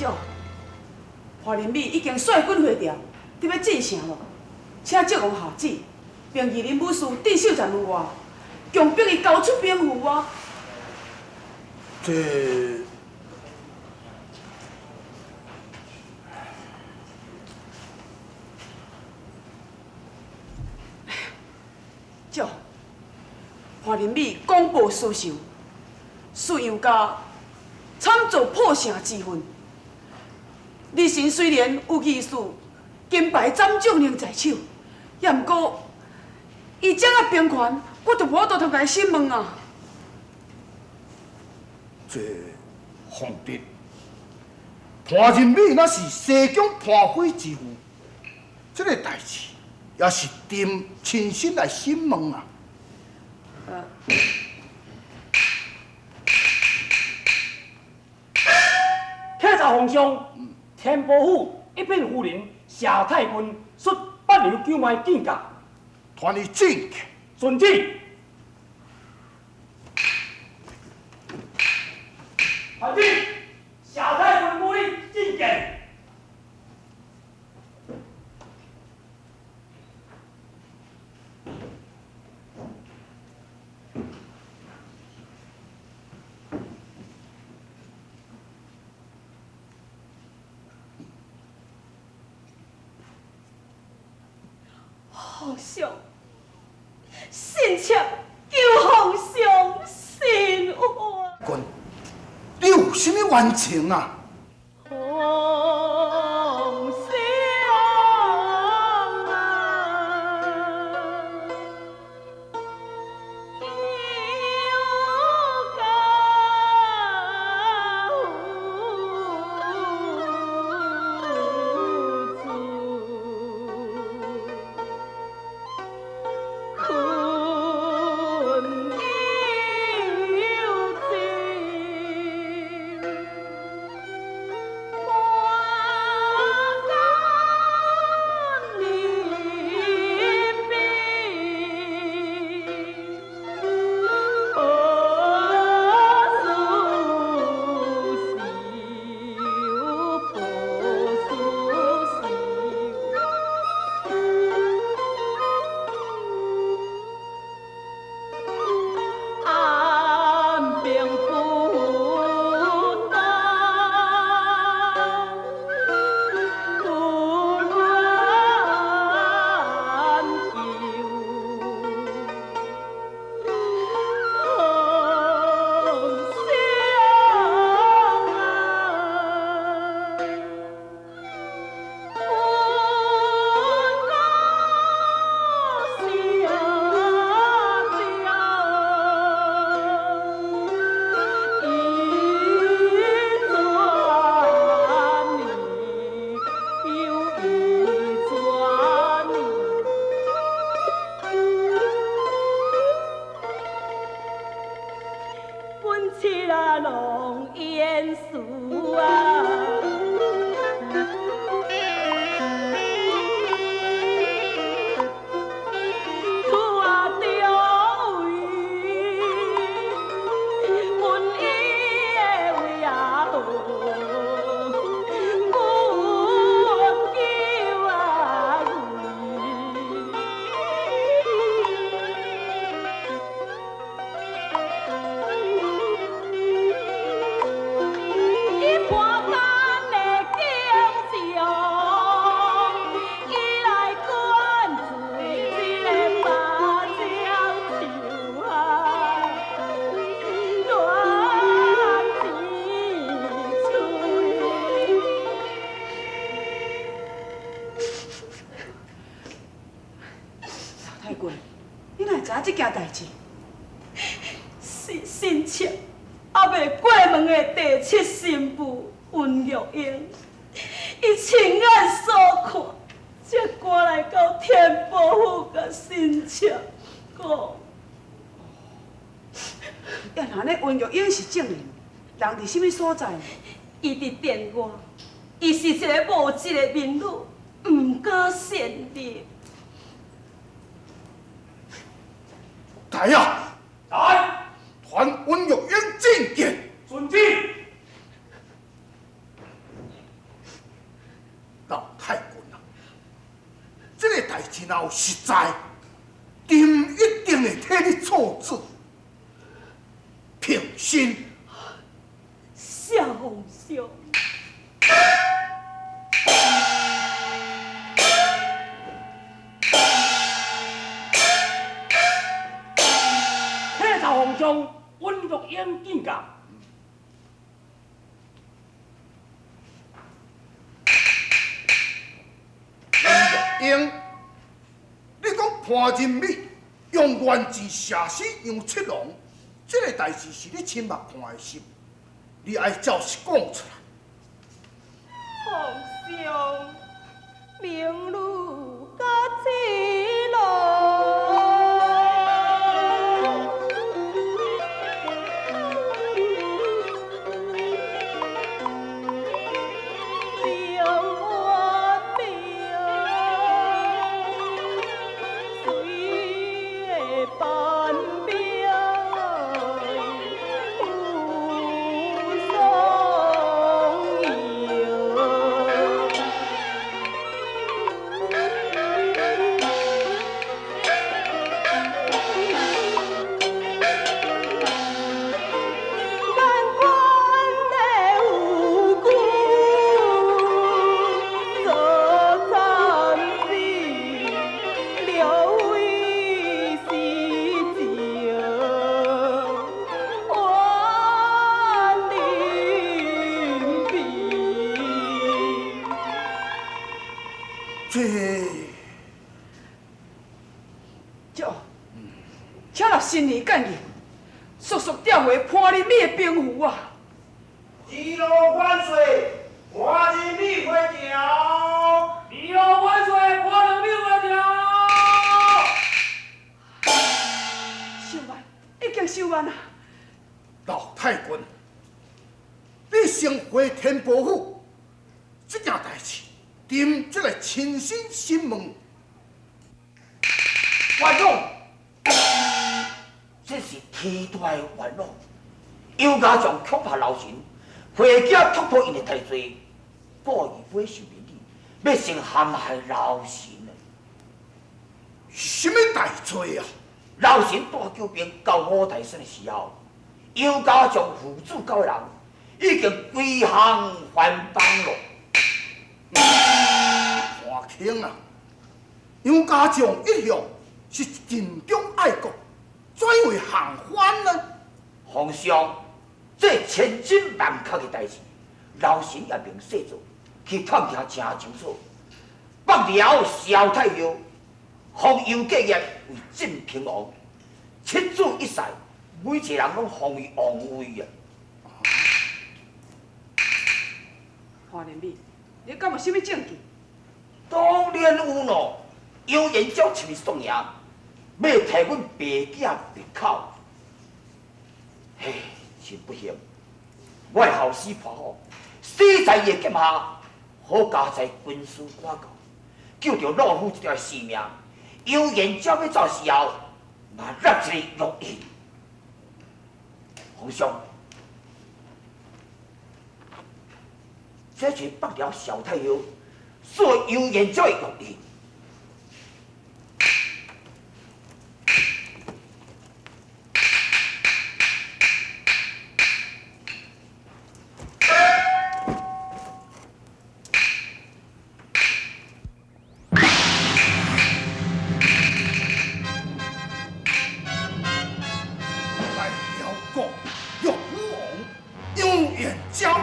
少，华林美已经率军回调，伫要进城咯，请赵王下旨，并移林武士镇守在门外，强迫伊交出兵符啊！这少，华林美公报私仇，顺杨家惨遭破城之恨。李神虽然有义士金牌斩将领在手，也毋过伊掌握兵权，我就无法度通甲伊审问啊。这皇帝，潘仁美那是西疆潘妃之妇，这个代志也是朕亲身来审问啊。启奏皇上，天波府一品夫人夏太君率8流9脉进甲，传你进去。遵旨。传旨，夏太君母女进见。皇上，臣妾求皇上慎话。君，你有甚么冤情啊？皇上这件代志，臣妾还未过门的第7新妇温玉英，伊亲眼所看，才赶来到天保府，甲臣妾讲。要那呢，温玉英是证人，人伫什么所在？伊伫殿外，伊是一个无质的民女，唔敢擅立。来呀！来，传温玉英进见。遵旨。若有实在，丁一定会替你做主，平身。谢皇上。启奏皇上，温玉英见驾。温玉英，你讲潘仁美用原字写死杨七郎，这个代志是你亲目看的实，你爱照实讲出来。皇上，明路加起路。新年建议，速速调回潘仁美的兵符啊！一路万岁，潘仁美回朝。一路万岁，潘仁美回朝。收完，已经收完啊！老太君，你先回天宝府，这件代志，朕这个亲身审问。冤枉！这是天大的冤枉！有家将恐怕老臣，回家突破因的大罪，故意买受民理，要成陷害老臣的。什么大罪啊？老臣带救兵到五台山的时候，有家将父子九个人已经归降还帮了。华卿啊，杨家将一向是尽忠爱国，怎会行反呢？皇上，这千真万确的代志，老臣也明细做，去探听真清楚。放了萧太后，封杨继业为镇平王，七子一婿，每一个人拢封为王位啊！潘仁美，你敢有什么证据？当然有咯，杨延昭亲自送赢，要替阮白囝灭口。嘿，真不幸，我的后事破好，死在伊的剑下，好加在军师挂钩，救着老夫一条性命。杨延昭要走时候，嘛落一个录音。皇上，这是北辽小太后所杨延昭的录音。来了国，玉武王杨延昭。